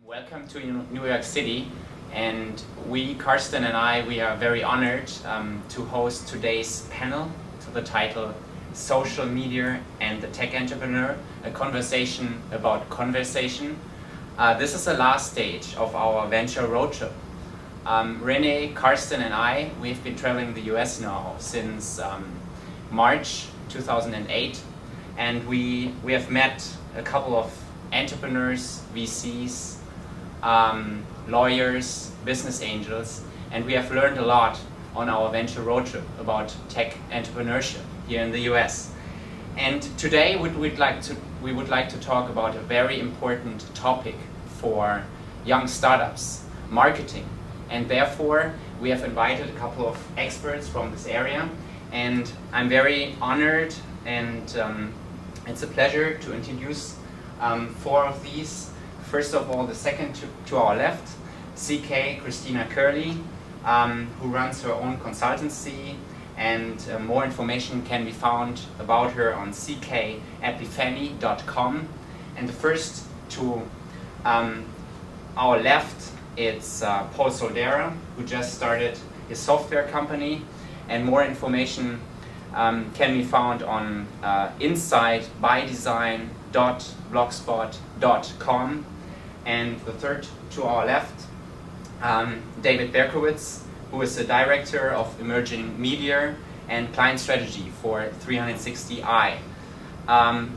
Welcome to New York City, and Karsten and I, we are very honored to host today's panel to the title Social Media and the Tech Entrepreneur, a conversation about conversation. This is the last stage of our venture road trip. Renee, Karsten and I, we've been traveling the US now since March 2008, and we have met a couple of entrepreneurs, VCs, lawyers, business angels, and we have learned a lot on our venture road trip about tech entrepreneurship here in the US. And today we would like to talk about a very important topic for young startups, marketing. And therefore we have invited a couple of experts from this area, and I'm very honored, and it's a pleasure to introduce four of these. First of all, the second to our left, CK Christina Curley, who runs her own consultancy, and more information can be found about her on ckepiphany.com. And the first to our left, it's Paul Soldera, who just started his software company, and more information can be found on insightbydesign.blogspot.com. And the third to our left, David Berkowitz, who is the Director of Emerging Media and Client Strategy for 360i.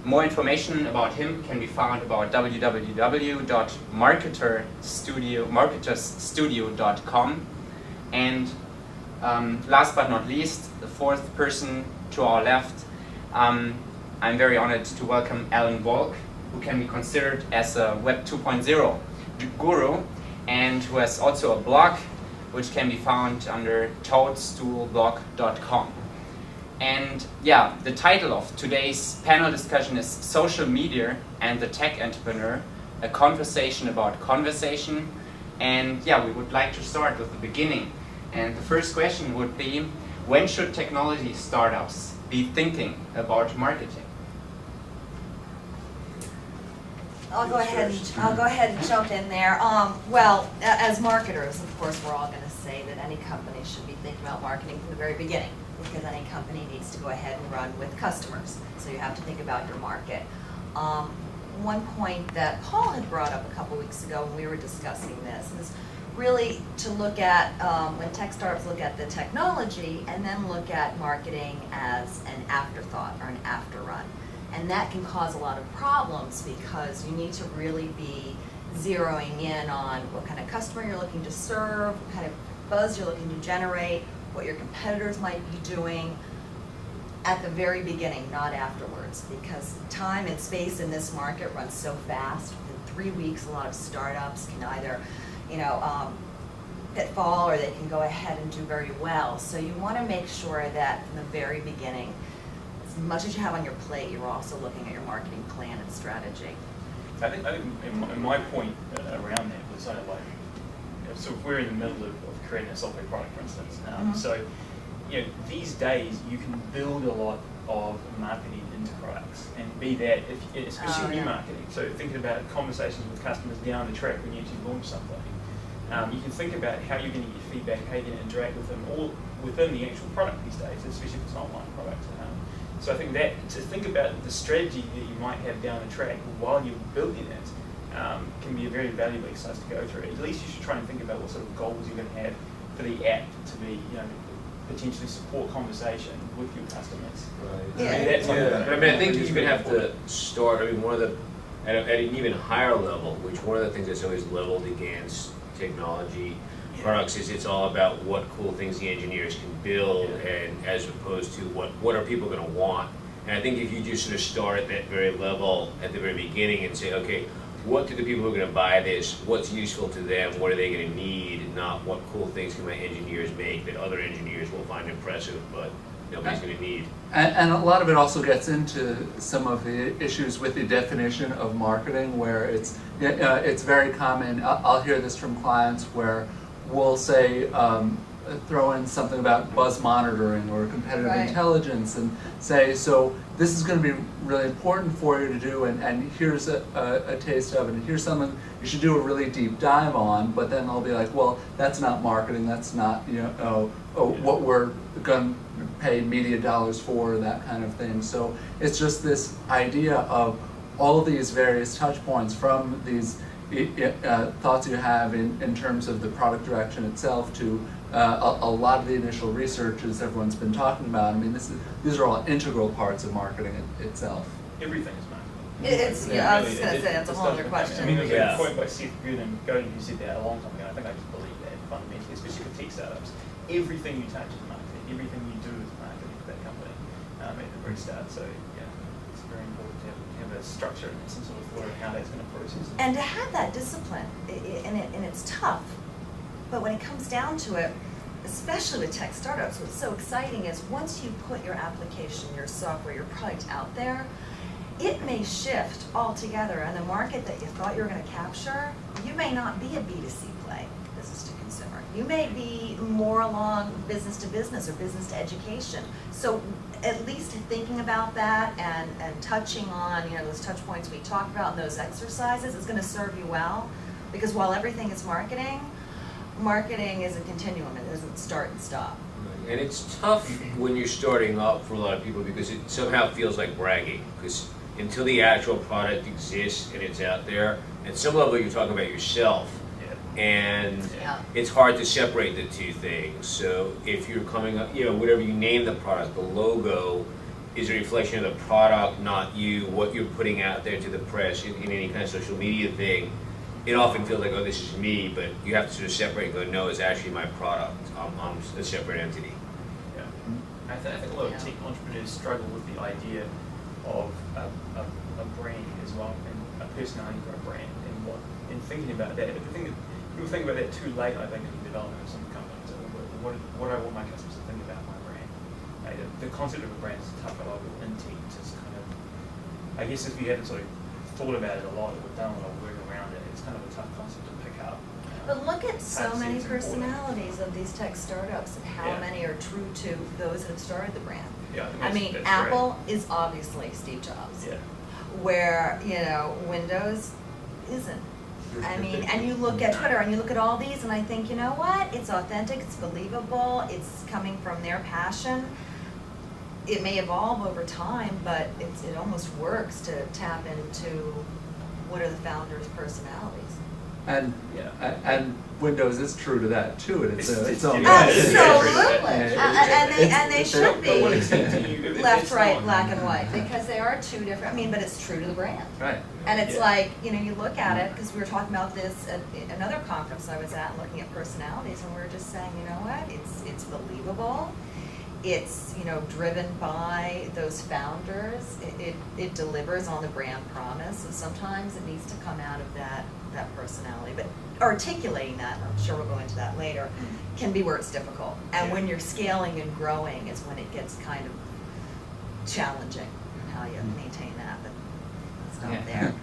More information about him can be found about www.marketerstudio.com. And last but not least, the fourth person to our left, I'm very honored to welcome Alan Volk, who can be considered as a Web 2.0 guru, and who has also a blog which can be found under toadstoolblog.com. And yeah, the title of today's panel discussion is Social Media and the Tech Entrepreneur, a conversation about conversation. And yeah, we would like to start with the beginning. And the first question would be, when should technology startups be thinking about marketing? I'll go ahead and jump in there. Well, as marketers, of course, we're all going to say that any company should be thinking about marketing from the very beginning, because any company needs to go ahead and run with customers. So you have to think about your market. One point that Paul had brought up a couple weeks ago when we were discussing this is really to look at, when tech startups look at the technology and then look at marketing as an afterthought or an after run. And that can cause a lot of problems, because you need to really be zeroing in on what kind of customer you're looking to serve, what kind of buzz you're looking to generate, what your competitors might be doing at the very beginning, not afterwards, because time and space in this market runs so fast. Within 3 weeks, a lot of startups can either pitfall, or they can go ahead and do very well. So you want to make sure that from the very beginning, as much as you have on your plate, you're also looking at your marketing plan and strategy. I think in my point around that was so if we're in the middle of creating a software product, for instance. So these days you can build a lot of marketing into products, and be that, especially new marketing. So thinking about conversations with customers down the track when you actually launch something. You can think about how you're going to get feedback, how you're going to interact with them, all within the actual product these days, especially if it's an online product. So I think that to think about the strategy that you might have down the track while you're building it can be a very valuable exercise to go through. At least you should try and think about what sort of goals you're going to have for the app to be, potentially support conversation with your customers. Right. Yeah. I mean, I think you even have to start. I mean, one of the at an even higher level, which one of the things that's always leveled against technology products is it's all about what cool things the engineers can build, and as opposed to what are people going to want. And I think if you just sort of start at that very level at the very beginning and say, okay, what do the people who are going to buy this, what's useful to them, what are they going to need, not what cool things can my engineers make that other engineers will find impressive but nobody's going to need. And a lot of it also gets into some of the issues with the definition of marketing, where it's very common. I'll hear this from clients where we'll say, throw in something about buzz monitoring or competitive Right. intelligence and say, so this is going to be really important for you to do, and here's a taste of it, and here's something you should do a really deep dive on, but then I'll be like, well, that's not marketing, that's not, what we're going to pay media dollars for, that kind of thing. So it's just this idea of all of these various touch points from these thoughts you have in terms of the product direction itself to a lot of the initial research as everyone's been talking about. I mean, these are all integral parts of marketing itself. Everything is marketing. It's, I was just gonna say, that's a whole other question. I mean, there's Yeah. a quote by Seth Godin, who said that a long time ago. I think I just believe that fundamentally, especially with tech startups. Everything you touch is marketing. Everything you do is marketing for that company at the very start. So yeah, it's very important to have a structure and some sort of thought of how that's going to process it. And to have that discipline, and it's tough, but when it comes down to it, especially with tech startups, what's so exciting is once you put your application, your software, your product out there, it may shift altogether, and the market that you thought you were going to capture, you may not be a B2C play, business to consumer. You may be more along business to business or business to education. So at least thinking about that and touching on, those touch points we talked about and those exercises is going to serve you well, because while everything is marketing is a continuum. It doesn't start and stop. And it's tough when you're starting up for a lot of people because it somehow feels like bragging. Because until the actual product exists and it's out there, at some level you're talking about yourself. And Yeah. it's hard to separate the two things. So if you're coming up, whatever you name the product, the logo is a reflection of the product, not you, what you're putting out there to the press in any kind of social media thing. It often feels like, oh, this is me, but you have to sort of separate and go, no, it's actually my product. I'm a separate entity. Yeah. I think a lot of tech entrepreneurs struggle with the idea of a brand as well, and a personality for a brand, and thinking about that. But the thing that people think about that too late, I think, in the development of some companies. What do I want my customers to think about my brand? The concept of a brand is tough, a lot of intent. It's kind of, I guess, if you hadn't sort of thought about it a lot or done a lot of work around it, it's kind of a tough concept to pick up. But look at so I'd say many it's important. personalities of these tech startups and how Yeah. many are true to those that have started the brand. Yeah, think I that's- mean, that's Apple is obviously Steve Jobs. great. Yeah. Where, Windows isn't. I mean, and you look at Twitter and you look at all these and I think, you know what? It's authentic, it's believable, it's coming from their passion. It may evolve over time, but it almost works to tap into what are the founders' personalities. And Yeah. and Windows is true to that too. It's its own. yeah, Absolutely, it's- and they should But what be extent do you, if left, it's right, not- black and white, because they are two different, but it's true to the brand. Right. And it's Yeah. like, you look at it, because we were talking about this at another conference I was at, looking at personalities, and we were just saying, you know what, it's believable, it's, driven by those founders, it delivers on the brand promise, and sometimes it needs to come out of that personality. But articulating that, and I'm sure we'll go into that later, can be where it's difficult. And when you're scaling and growing is when it gets kind of challenging, how you maintain that, but it's not Yeah. there.